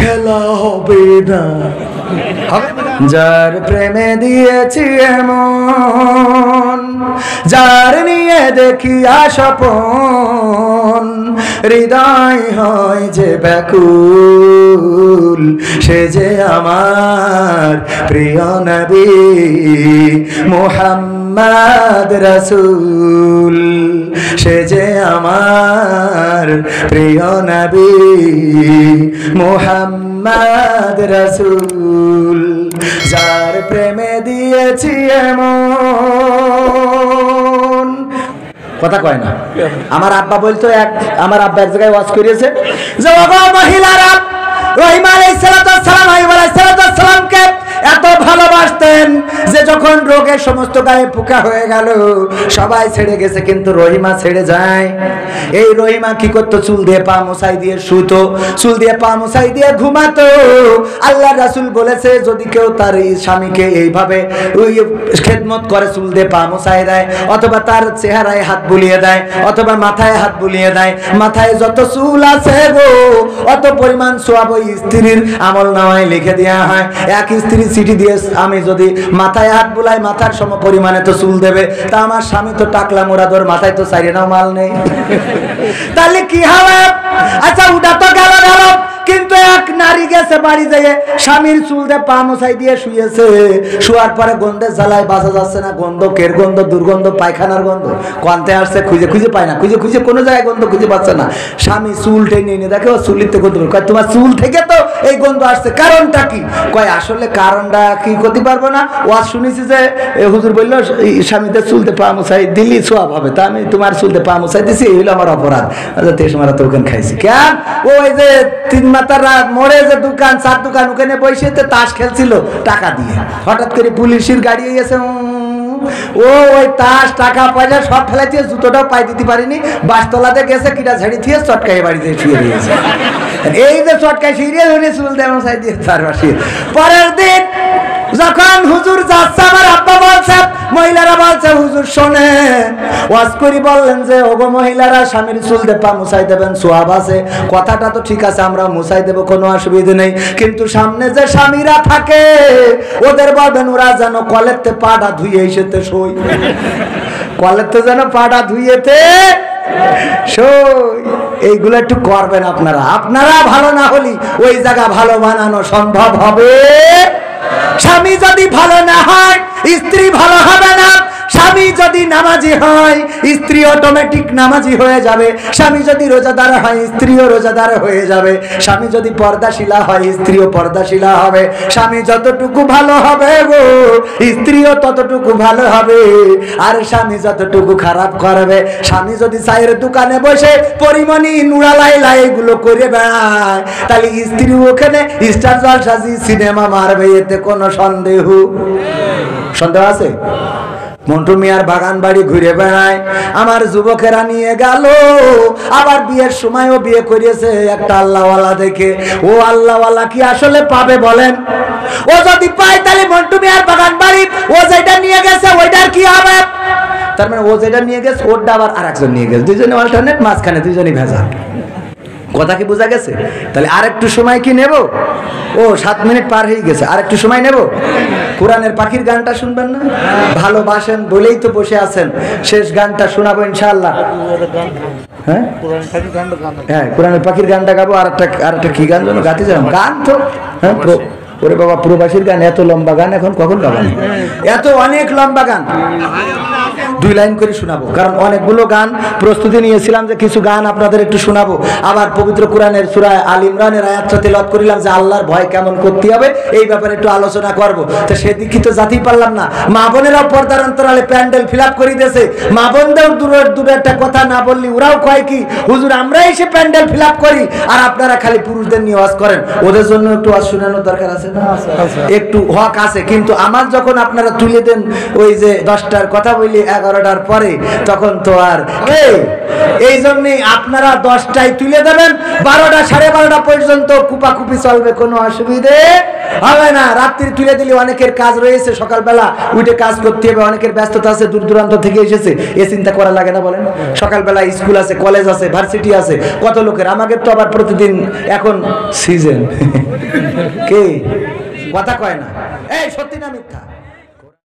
খেলা হবে না। যার প্রেমে দিয়েছি এমন, যার নিয়ে দেখি স্বপন, হৃদয় হয় যে ব্যাকুল, সে যে আমার প্রিয় নবী মুহাম্মদ রাসূল, সে যে আমার প্রিয় নবী মুহাম্মদ রাসূল, যার প্রেমে দিয়েছি এমন। কথা কয় না। আমার আব্বা বলতো, আমার আব্বা এক জায়গায় ওয়াজ করিয়েছে যে ওগো মহিলারা, রহিম আলাইহিস সালামকে এত ভালোবাসতেন যে যখন রোগে সমস্ত গায়ে পোকা হয়ে গেল, সবাই ছেড়ে গেছে কিন্তু রহিমা ছেড়ে যায়। এই রহিমা কি করতো? চুল দিয়ে পা মোছাই দিয়ে শুতো, চুল দিয়ে পা মোছাই দিয়ে ঘুমাতো। আল্লাহর রাসূল বলেছে যদি কেউ তার স্বামীকে এইভাবে খেদমত করে, চুল দিয়ে পা মোছাই দেয়, অথবা তার চেহারায় হাত বুলিয়ে দেয়, অথবা মাথায় হাত বুলিয়ে দেয়, মাথায় যত চুল আছে গো অত পরিমাণ সওয়াব ওই স্ত্রীর আমলনামায় লিখে দেওয়া হয়। এক স্ত্রী চিঠি দিয়ে আমি যদি মাথায় হাত বুলাই মাথার সম পরিমাণে তো চুল দেবে, তা আমার স্বামী তো টাকলা মোরাদর, মাথায় তো চাইরে নাও মাল নেই, তাহলে কি হবে? আচ্ছা ওটা তো গেল, কিন্তু এক নারী গেছে বাড়ি যেয়ে স্বামীর চুল দিয়ে পা মোছাই দিয়ে শুয়েছে, শোয়ার পরে গন্ধে জ্বালায় বাঁচা যাচ্ছে না। গন্ধ কের গন্ধ, দুর্গন্ধ, পায়খানার গন্ধ, কনতে আসছে, খুঁজে খুঁজে পায় না, খুঁজে খুঁজে কোনো জায়গায় গন্ধ খুঁজে পাচ্ছে না। স্বামী চুল টেনে নিয়ে দেখে ও চুলিতে গন্ধ, কয় তোমার চুল থেকে তো এই গন্ধ আসছে, কারণটা কি? কয় আসলে কারণটা কি করতে পারবো না, ওয়াজ শুনেছি যে হুজুর বললো স্বামীদের চুলতে পা মোছাই দিলি সোয়াব হবে, তা আমি তোমার চুলতে পা মোছাই দিছি, এই হলো আমার অপরাধ। আচ্ছা তেইশ মারা তো ওখানে খাইছি কেন? ওই যে তিন মাতারা মোড়ে যে দোকান, চার দোকান, ওখানে বসে তাস খেলছিল টাকা দিয়ে, হঠাৎ করে পুলিশের গাড়ি এসে ও ওই তাস টাকা পয়সা সব ফেলাইছে, জুতোটাও পাই দিতে পারিনি, বাসতলাতে গেছে কিটা ঝাড়ি দিয়ে চটকাই বাড়িতে শুয়ে দিয়েছে। এই যে চটকাই সিরিয়াল হয়ে চুল দেওয়া চাই দিয়ে তার বাসি। পরের দিন যখন হুজুর যাচ্ছে, আমার আব্বা বলছে, মহিলারা বলছে হুজুর শোনেন, ওয়াজ করি বললেন যে ওগো মহিলারা স্বামীর চুল দিয়ে পা মুছাই দেবেন, সোয়াব আছে। কথাটা তো ঠিক আছে, আমরা মুছাই দেবো, কোনো অসুবিধা নেই, কিন্তু সামনে যে স্বামীরা থাকে ওদের বলবেন ওরা যেন কলেতে পাটা ধুয়ে এসেতে সই, কলেতে যেন পাটা ধুয়েতে সই। এইগুলো একটু করবেন আপনারা। আপনারা ভালো না হলে ওই জায়গা ভালো বানানো সম্ভব হবে? স্বামী যদি ভালো না হয় স্ত্রী ভালো হবে না। স্বামী যদি নামাজি হয় স্ত্রী অটোমেটিক নামাজি হয়ে যাবে। স্বামী যদি রোজাদার হয় স্ত্রীও রোজাদার হয়ে যাবে। স্বামী যদি পর্দাশীলা হয় স্ত্রীও পর্দাশীলা হবে। স্বামী যতটুকু ভালো হবে গো স্ত্রীও ততটুকু ভালো হবে। আর স্বামী যতটুকু খারাপ করবে, স্বামী যদি চায়ের দোকানে বসে পরিমণি নুড়ালাই লাই এগুলো করে বেড়ায়, তাহলে স্ত্রী ওখানে স্টার জলসাজি সিনেমা মারবে, এতে কোনো সন্দেহ আছে? মন্টু মিয়ার বাগান বাড়ি ঘুরে বেড়ায়, আমার যুবকেরা নিয়ে গেল, আবার বিয়ের সময়ও বিয়ে করিয়েছে একটা আল্লাহওয়ালা দেখে। ও আল্লাহওয়ালা কি আসলে পাবে বলেন? ও যদি পায় তাহলে মন্টু মিয়ার বাগান বাড়ি ও যেটা নিয়ে গেছে ওইটার কি হবে? তার মানে ও যেটা নিয়ে গেছে ওরটা আবার আরেকজন নিয়ে গেছে, দুইজনে অল্টারনেট, মাঝখানে দুইজনই ভেজাল। কথা কি বোঝা গেছে? তাহলে আরেকটু সময় কি নেব? ও 7 মিনিট পার হয়ে গেছে, আরেকটু সময় নেব। কোরআনের পাখির গানটা শুনবেন না? ভালোবাসেন বলেই তো বসে আছেন, শেষ গানটা শোনাবো ইনশাআল্লাহ। হ্যাঁ হ্যাঁ, কোরআনের পাখির গানটা গাবো। আর একটা কি গান যেন গাতে যাবো, গান তো হ্যাঁ ওরে বাবা, প্রবাসীর গান, এত লম্বা গান এখন কখন গাবেন? এত অনেক লম্বা গান 2 লাইন করে শোনাবো, কারণ অনেকগুলো গান প্রস্তুতি নিয়েছিলাম যে কিছু গান আপনাদের একটু শোনাবো। আবার পবিত্র কোরআনের সূরা আল ইমরানের আয়াতটা তেলাওয়াত করিলাম যে আল্লাহর ভয় কেমন করতে হবে, এই ব্যাপারে একটু আলোচনা করব। তো সেদিকে তো জাতি পারলাম না। মা বোনেরাও পর্দার অন্তরালে প্যান্ডেল ফিল আপ করে দিয়েছে। মা বোনদের দূরে একটা কথা না বললি ওরাও কয় কি হুজুর আমরা এসে প্যান্ডেল ফিল আপ করি আর আপনারা খালি পুরুষদের নিয়ে ওয়াজ করেন। ওদের জন্য একটু ওয়াজ শোনানোর দরকার আছে না? একটু হক আছে, কিন্তু আমার যখন আপনারা তুলে দেন ওই যে 10টার কথা বলি 11টার পরে তখন তো আর এই জন্যই আপনারা 10টায় তুলে দেবেন, 12টা 12:30 পর্যন্ত কুপাকুপি চলবে, কোনো অসুবিধে হবে না। রাত্রি তুলে দিলে অনেকের কাজ রয়েছে, সকালবেলা উঠে কাজ করতে হবে, অনেকের ব্যস্ততা আছে, দূর দূরান্ত থেকে এসেছে, এ চিন্তা করা লাগে না বলেন? সকালবেলা স্কুল আছে, কলেজ আছে, ভার্সিটি আছে, কত লোকের। আমাদের তো আবার প্রতিদিন এখন সিজন কে কথা কয় না, এই সত্যি না মিথ্যা?